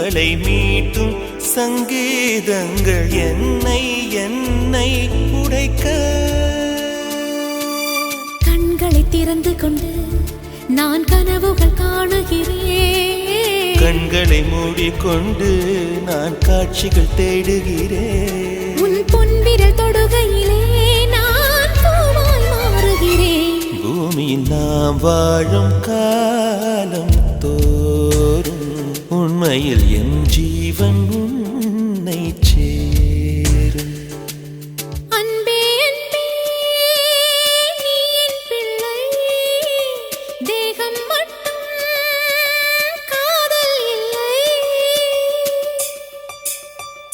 இவளை மீட்டும் சங்கீதங்கள் என்னை என்னை உடைக்க. கண்களை திறந்து கொண்டு நான் கனவுகள் காணுகிறேன். கண்களை மூடிக்கொண்டு நான் காட்சிகள் தேடுகிறேன். உன் பொன்விரல் தொடுகையிலே நான் பூவாய் மாறுகிறேன். பூமியில் நாம் வாழும் காலம் தோறும் உண்மையில் என் ஜீவன்